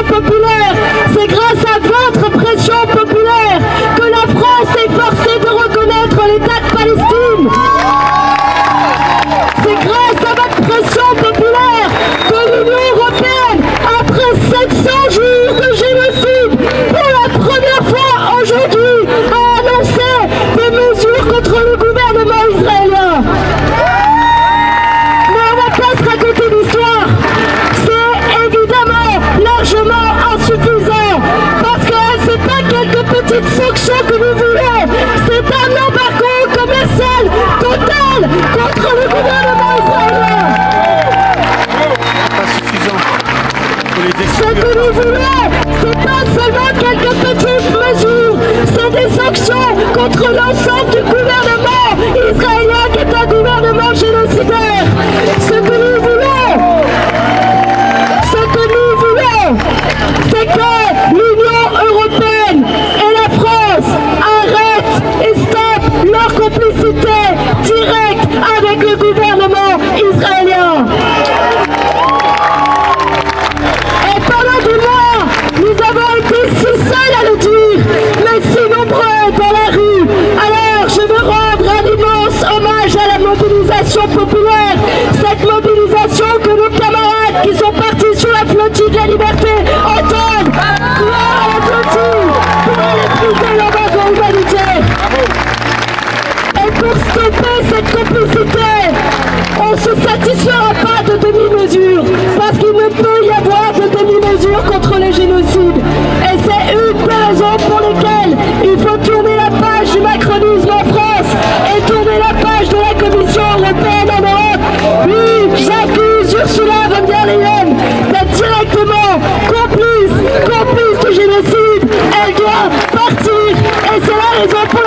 populaire, c'est grâce à votre pression populaire que la France est forcée de reconnaître l'État de Palestine. C'est grâce à votre pression populaire que l'Union européenne, après 700 jours de génocide, pour la première fois aujourd'hui, a annoncé des mesures contre le gouvernement israélien. Mais on ne va pas se raconter l'histoire. C'est évidemment largement insuffisant parce que c'est pas quelques petites sanctions que nous voulons, c'est un embargo commercial total contre le gouvernement israélien. Pas suffisant pour les Ce exclure. que nous voulons, c'est pas seulement quelques petites mesures, c'est des sanctions contre l'ensemble du gouvernement israélien qui est un gouvernement génocidaire. Ce que nous voulons, c'est que l'Union européenne et la France arrêtent et stoppent leur complicité directe avec le gouvernement israélien. Et pendant des mois, nous avons été si seuls à le dire, mais si nombreux dans la rue. Alors je veux rendre un immense hommage à la mobilisation populaire, cette mobilisation que nos camarades qui sont partis sur la flottille de la liberté entendent. Gloire à la flottille pour aller briser l'embargo humanitaire. Et pour stopper cette complicité, on ne se satisfera pas de demi-mesures, parce qu'il ne peut y avoir de demi-mesures contre le génocide. Et c'est une des raisons pour lesquelles il faut tourner la page du macronisme en France et tourner la page de la Commission européenne en Europe. Oui, j'accuse Ursula von der Leyen d'être directement complice du génocide. Elle doit partir et c'est la raison pour